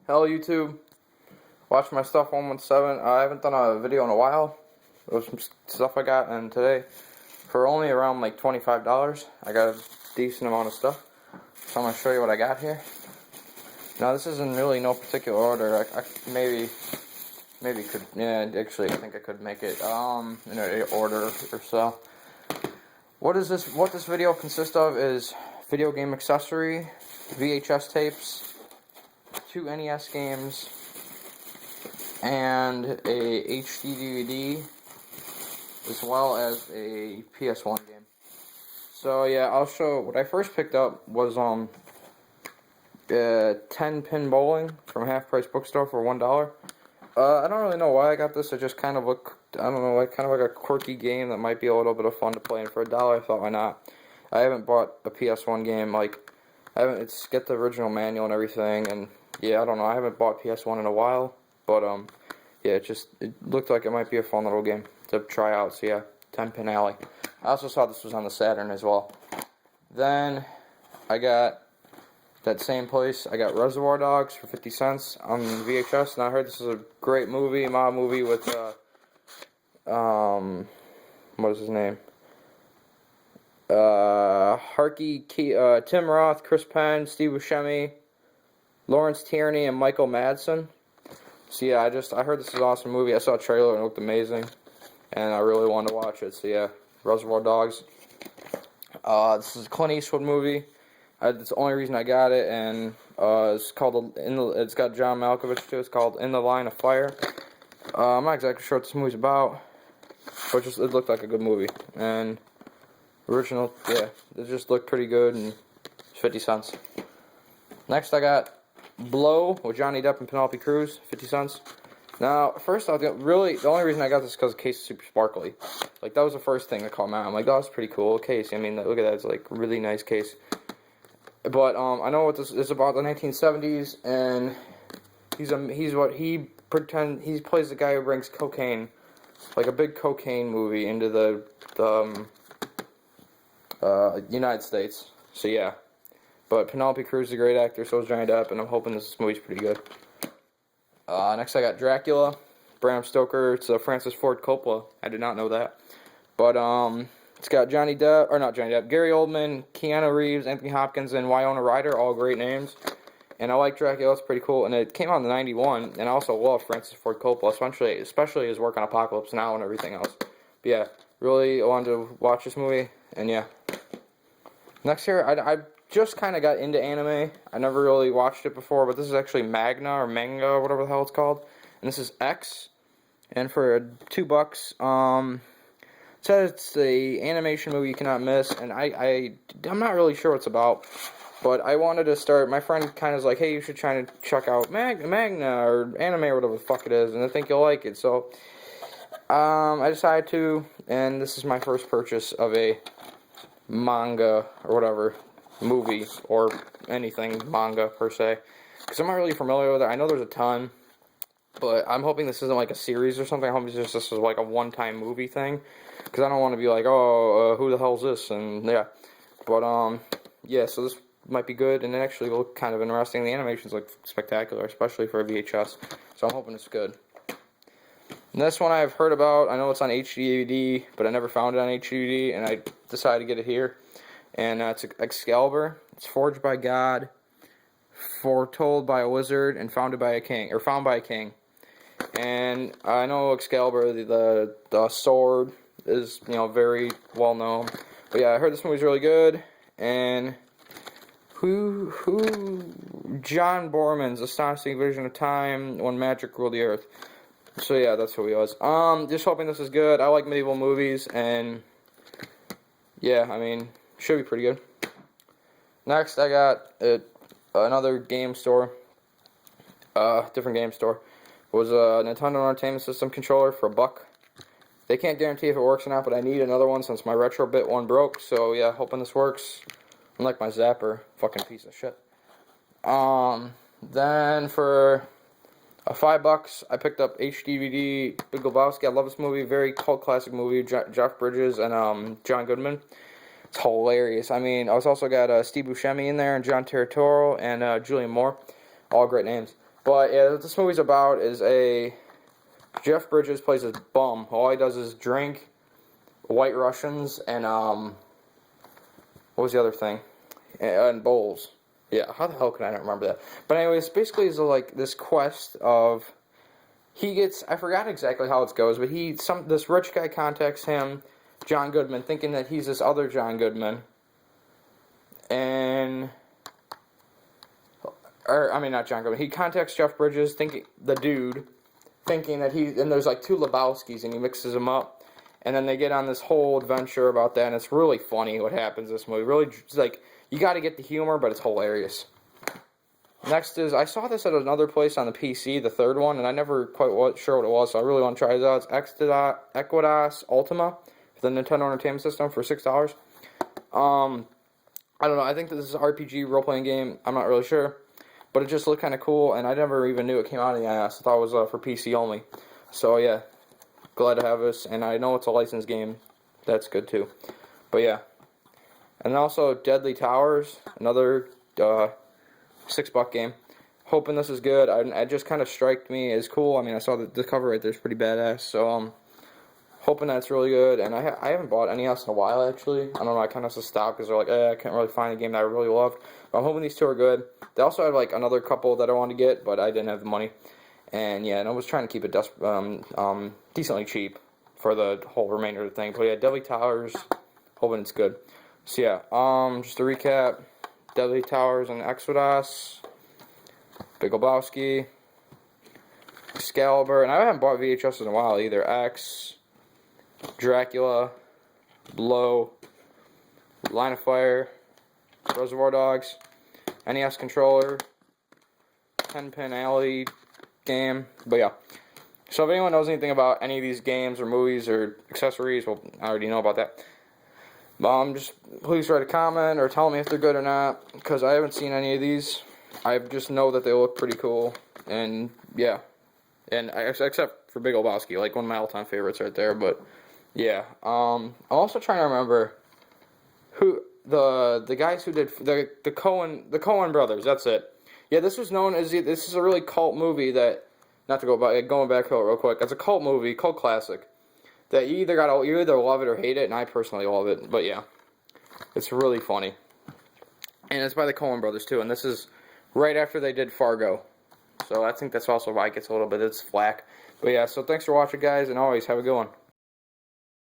Hello YouTube, watch my stuff 117. I haven't done a video in a while. It was some stuff I got, and today, for only around like $25, I got a decent amount of stuff. So I'm going to show you what I got here. Now this is in really no particular order. I maybe could, yeah, actually I think I could make it in an order or so. What this video consists of is video game accessory, VHS tapes, 2 NES games, and a HD DVD, as well as a PS1 game. So yeah, I'll show. What I first picked up was 10-pin bowling from Half Price Bookstore for $1. I don't really know why I got this. It just kind of looked, I don't know, like kind of like a quirky game that might be a little bit of fun to play. And for $1, I thought, why not? I haven't bought a PS1 game. Like, it's got the original manual and everything. And yeah, I don't know. I haven't bought PS1 in a while. But yeah, it looked like it might be a fun little game to try out. So yeah, 10-pin alley. I also saw this was on the Saturn as well. Then I got, that same place, I got Reservoir Dogs for 50 cents on VHS, and I heard this is a great movie, mob movie with, what is his name? Tim Roth, Chris Penn, Steve Buscemi, Lawrence Tierney, and Michael Madsen. So yeah, I heard this is an awesome movie. I saw a trailer and it looked amazing, and I really wanted to watch it. So yeah, Reservoir Dogs. This is a Clint Eastwood movie. That's the only reason I got it, and it's called it's got John Malkovich too. It's called In the Line of Fire. I'm not exactly sure what this movie's about, but it looked like a good movie. And original, yeah, it just looked pretty good, and it's 50 cents. Next, I got Blow with Johnny Depp and Penelope Cruz, 50 cents. Now, first, the only reason I got this is because the case is super sparkly. Like, that was the first thing that caught my eye. I'm like, that was a pretty cool case. I mean, look at that. It's like a really nice case. But I know what this is about, the 1970s, and he plays the guy who brings cocaine, like a big cocaine movie, into the United States. So yeah, but Penelope Cruz is a great actor, so is Johnny Depp, and I'm hoping this movie's pretty good. Next I got Dracula, Bram Stoker. It's Francis Ford Coppola. I did not know that, but it's got Gary Oldman, Keanu Reeves, Anthony Hopkins, and Winona Ryder, all great names. And I like Dracula, it's pretty cool. And it came out in '91, and I also love Francis Ford Coppola, especially his work on Apocalypse Now and everything else. But yeah, really wanted to watch this movie, and yeah. Next here, I just kind of got into anime. I never really watched it before, but this is actually manga, or whatever the hell it's called. And this is X, and for $2, it says it's the animation movie you cannot miss, and I'm not really sure what it's about, but I wanted to start. My friend kind of was like, hey, you should try to check out manga or anime or whatever the fuck it is, and I think you'll like it. So I decided to, and this is my first purchase of a manga or whatever movie or anything manga per se, because I'm not really familiar with it. I know there's a ton, but I'm hoping this isn't like a series or something. I'm hoping this is like a one-time movie thing, because I don't want to be like, oh, who the hell's this? And yeah, but yeah, so this might be good, and it actually looked kind of interesting. The animations look spectacular, especially for a VHS, so I'm hoping it's good. And this one I've heard about. I know it's on HD, but I never found it on HD, and I decided to get it here. And it's Excalibur. It's forged by God, foretold by a wizard, and found by a king. And I know Excalibur, the sword, is, very well known. But yeah, I heard this movie's really good. And John Borman's Astonishing Vision of Time when Magic Ruled the Earth. So yeah, that's who he was. Just hoping this is good. I like medieval movies, and yeah, I mean, should be pretty good. Next, I got another game store. Different game store. It was a Nintendo Entertainment System controller for $1. They can't guarantee if it works or not, but I need another one since my Retrobit one broke. So yeah, hoping this works. Unlike my Zapper, fucking piece of shit. Then for $5, I picked up HDVD Big Lebowski. I love this movie. Very cult classic movie. Jeff Bridges and John Goodman. It's hilarious. I mean, I was also got Steve Buscemi in there, and John Turturro, and Julianne Moore. All great names. But yeah, what this movie's about is Jeff Bridges plays this bum. All he does is drink White Russians and what was the other thing? And bowls. Yeah, how the hell can I not remember that? But anyways, basically it's like this quest of I forgot exactly how it goes, but this rich guy contacts him, John Goodman, thinking that he's this other John Goodman. Not John Goodman. He contacts Jeff Bridges, thinking that and there's like two Lebowskis, and he mixes them up. And then they get on this whole adventure about that, and it's really funny what happens in this movie. Really, it's like, you got to get the humor, but it's hilarious. Next is, I saw this at another place on the PC, the third one, and I never quite was sure what it was, so I really want to try it out. It's Equidas Ultima for the Nintendo Entertainment System for $6. I don't know, I think this is an RPG role-playing game. I'm not really sure, but it just looked kind of cool, and I never even knew it came out in the NES. I thought it was for PC only. So yeah, glad to have this, and I know it's a licensed game. That's good too. But yeah. And also Deadly Towers, another $6 game. Hoping this is good. It just kind of struck me as cool. I mean, I saw the cover right there is pretty badass. So hoping that's really good. And I haven't bought any else in a while, actually. I don't know, I kind of just stopped because they're like, I can't really find a game that I really loved. But I'm hoping these two are good. They also had like another couple that I wanted to get, but I didn't have the money. And yeah, and I was trying to keep it decently cheap for the whole remainder of the thing. But yeah, Deadly Towers, hoping it's good. So yeah, just to recap, Deadly Towers and Exodus, Big Lebowski, Excalibur, and I haven't bought VHS in a while either. X, Dracula, Blow, Line of Fire, Reservoir Dogs, NES controller, 10-pin alley game. But yeah, so if anyone knows anything about any of these games or movies or accessories, well, I already know about that. Just please write a comment or tell me if they're good or not, because I haven't seen any of these. I just know that they look pretty cool, and yeah, and except for Big Lebowski, like one of my all-time favorites right there. But yeah, I'm also trying to remember who the guys who did the Coen brothers. That's it. Yeah, this is a really cult movie that, not to going back real quick. It's a cult movie, cult classic. That you either love it or hate it, and I personally love it. But yeah, it's really funny, and it's by the Coen brothers too. And this is right after they did Fargo, so I think that's also why it gets a little bit of flack. But yeah, so thanks for watching, guys, and always have a good one.